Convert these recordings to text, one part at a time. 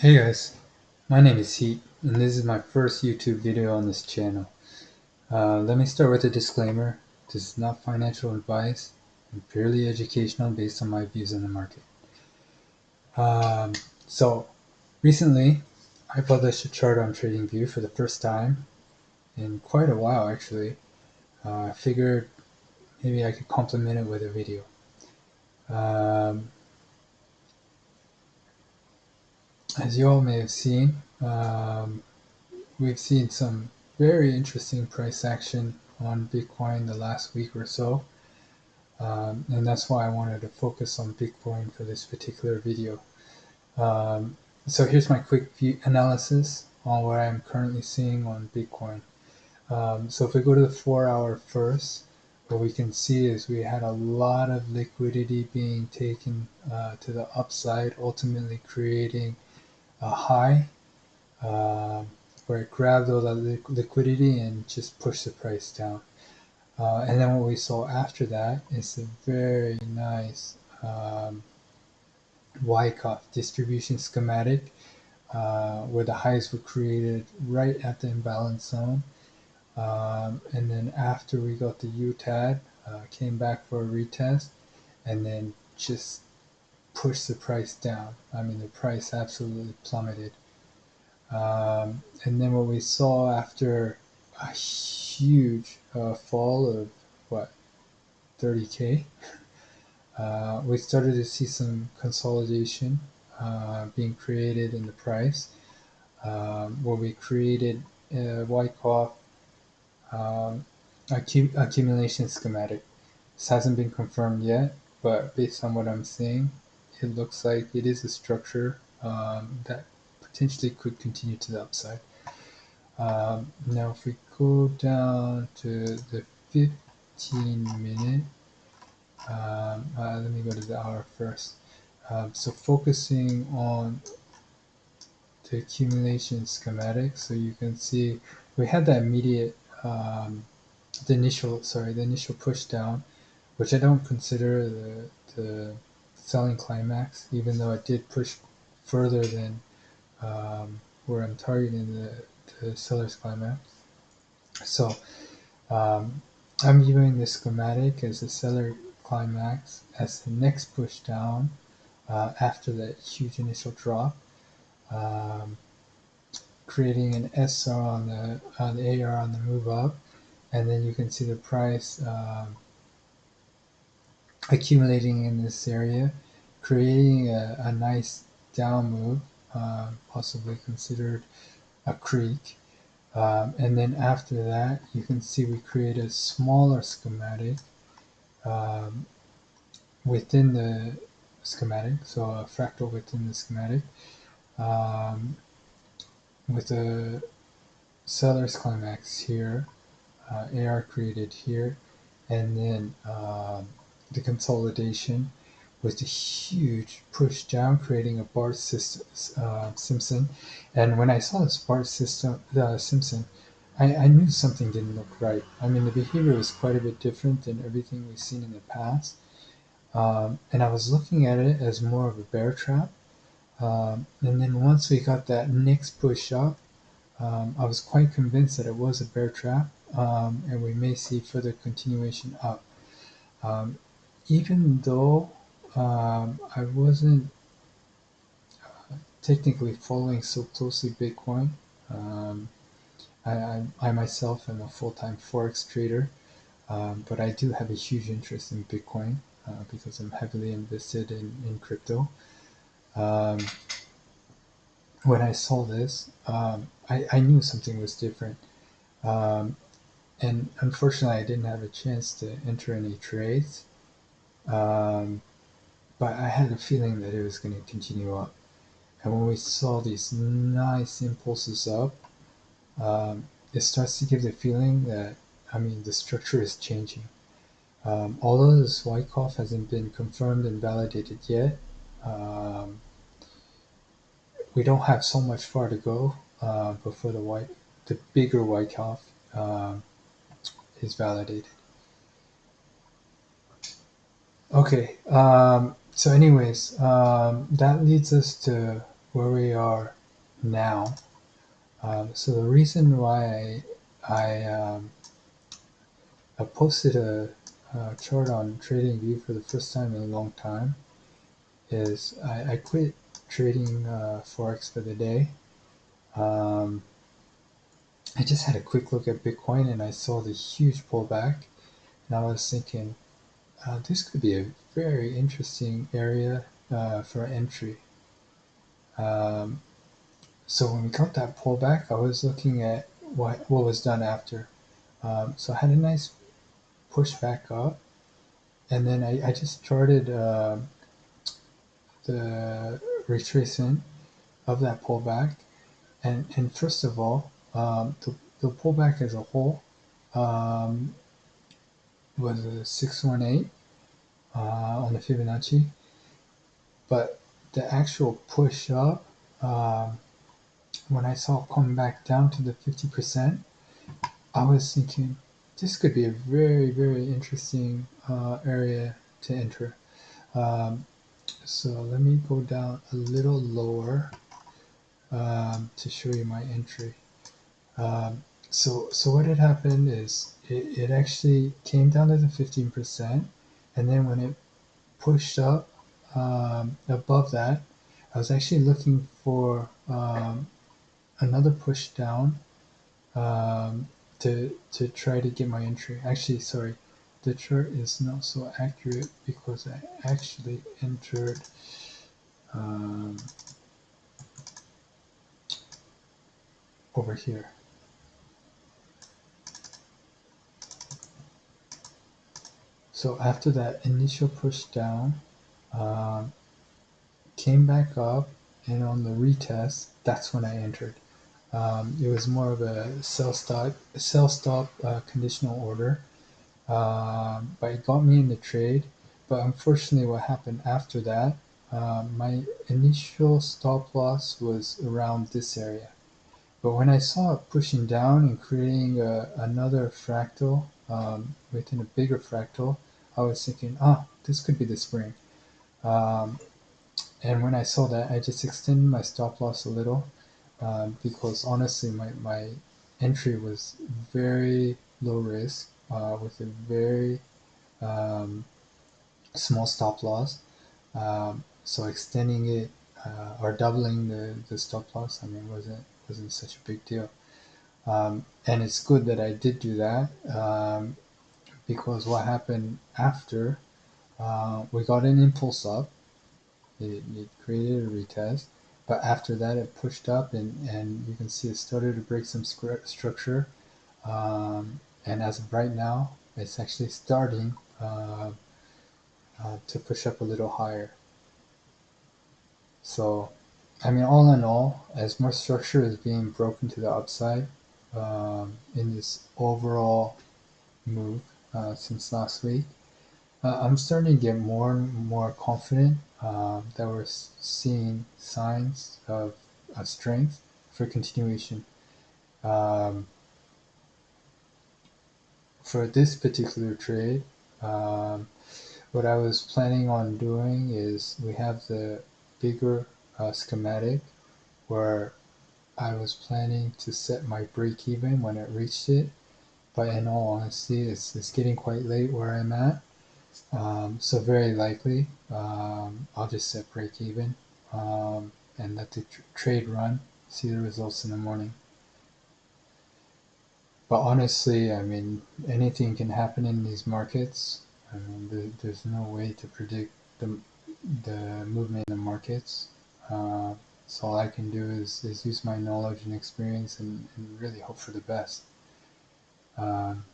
Hey guys, my name is Heat, and this is my first YouTube video on this channel. Let me start with a disclaimer. This is not financial advice and purely educational based on my views on the market. Um, so, recently, I published a chart on Tradingview for the first time in quite a while actually. I figured maybe I could complement it with a video. Um, as you all may have seen, we've seen some very interesting price action on Bitcoin the last week or so. And that's why I wanted to focus on Bitcoin for this particular video. Um, so here's my quick analysis on what I'm currently seeing on Bitcoin. So if we go to the 4 hour first, what we can see is we had a lot of liquidity being taken to the upside, ultimately creating a high where it grabbed all that liquidity and just pushed the price down. And then what we saw after that is a very nice Wyckoff distribution schematic where the highs were created right at the imbalance zone. And then after we got the UTAD, came back for a retest and then just pushed the price down. I mean, the price absolutely plummeted. And then what we saw after a huge fall of what, 30K, we started to see some consolidation being created in the price, where we created a Wyckoff accumulation schematic. This hasn't been confirmed yet, but based on what I'm seeing, it looks like it is a structure that potentially could continue to the upside. Now, if we go down to the 15-minute, let me go to the hour first. So focusing on the accumulation schematic, so you can see we had that immediate, the initial push down, which I don't consider the selling climax, even though it did push further than where I'm targeting the seller's climax. So I'm viewing this schematic as a seller climax as the next push down after that huge initial drop, um, creating an SR on the AR on the move up, and then you can see the price accumulating in this area, creating a nice down move, possibly considered a creek. And then after that, you can see we create a smaller schematic um, within the schematic, so a fractal within the schematic, um, with a seller's climax here, AR created here, and then the consolidation with the huge push down, creating a Bart system, Simpson. And when I saw this Bart system, Simpson, I knew something didn't look right. I mean, the behavior was quite a bit different than everything we've seen in the past. And I was looking at it as more of a bear trap. And then once we got that next push up, I was quite convinced that it was a bear trap, and we may see further continuation up. Um, Even though I wasn't technically following so closely Bitcoin, um, I myself am a full-time Forex trader, but I do have a huge interest in Bitcoin because I'm heavily invested in crypto. Um, when I saw this, I knew something was different. Um, and unfortunately, I didn't have a chance to enter any trades. Um, but I had a feeling that it was going to continue up. And when we saw these nice impulses up, it starts to give the feeling that, I mean, the structure is changing. Although this Wyckoff hasn't been confirmed and validated yet, um, we don't have so much far to go before the bigger Wyckoff um, is validated. Okay, so anyways, that leads us to where we are now. So the reason why I posted a chart on TradingView for the first time in a long time is I quit trading forex for the day. I just had a quick look at Bitcoin and I saw the huge pullback, and I was thinking this could be a very interesting area for entry. Um, so when we got that pullback, I was looking at what was done after. So I had a nice push back up, and then I just charted the retracement of that pullback. And first of all, the pullback as a whole um, was a 618 on the Fibonacci, but the actual push up, um, when I saw it come back down to the 50%, I was thinking this could be a very, very interesting area to enter. Um, so let me go down a little lower to show you my entry. So what had happened is it actually came down to the 15%, and then when it pushed up above that, I was actually looking for another push down to try to get my entry. Actually, sorry, the chart is not so accurate because I actually entered um, over here. So after that initial push down, um, came back up, and on the retest, that's when I entered. It was more of a sell stop conditional order, but it got me in the trade. But unfortunately, what happened after that, my initial stop loss was around this area. But when I saw it pushing down and creating another fractal within a bigger fractal, I was thinking, this could be the spring. Um, and when I saw that, I just extended my stop loss a little because honestly, my entry was very low risk with a very um, small stop loss. So extending it or doubling the stop loss, I mean, wasn't such a big deal. And it's good that I did do that because what happened after we got an impulse up. It created a retest, but after that it pushed up, and you can see it started to break some structure. And as of right now, it's actually starting to push up a little higher. So, I mean, all in all, as more structure is being broken to the upside in this overall move since last week, I'm starting to get more and more confident that we're seeing signs of strength for continuation. Um, for this particular trade, um, what I was planning on doing is we have the bigger schematic where I was planning to set my break even when it reached it, but in all honesty, it's getting quite late where I'm at. So very likely, I'll just set break even and let the trade run, see the results in the morning. But honestly, I mean, anything can happen in these markets. I mean, there's no way to predict the movement in the markets. So all I can do is use my knowledge and experience and really hope for the best. Um,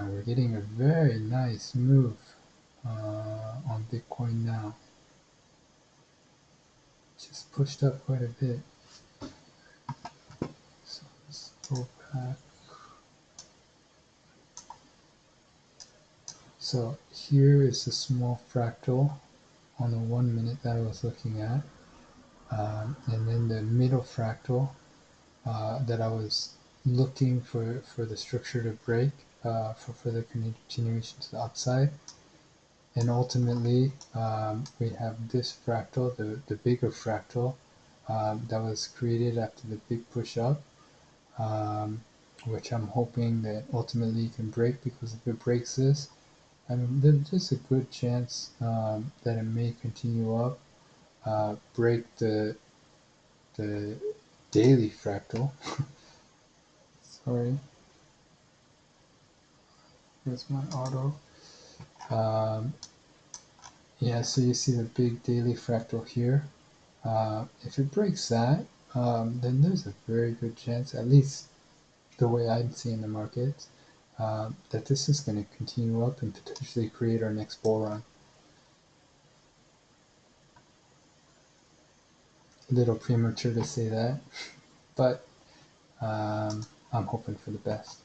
we're getting a very nice move on Bitcoin now. Just pushed up quite a bit. So let's go back. So here is a small fractal on the 1 minute that I was looking at. And then the middle fractal that I was looking for the structure to break for further continuation to the upside. And ultimately, we have this fractal, the bigger fractal, that was created after the big push up, which I'm hoping that ultimately it can break, because if it breaks this, I mean, there's a good chance that it may continue up, break the daily fractal. Sorry, here's my auto. Yeah, so you see the big daily fractal here. If it breaks that, then there's a very good chance, at least the way I'm seeing the market, that this is going to continue up and potentially create our next bull run. A little premature to say that, but I'm hoping for the best.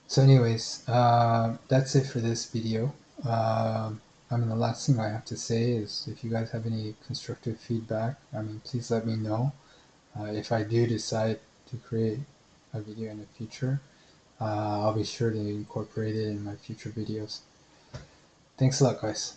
So anyways, that's it for this video. I mean, the last thing I have to say is, if you guys have any constructive feedback, I mean, please let me know. If I do decide to create a video in the future, I'll be sure to incorporate it in my future videos. Thanks a lot, guys.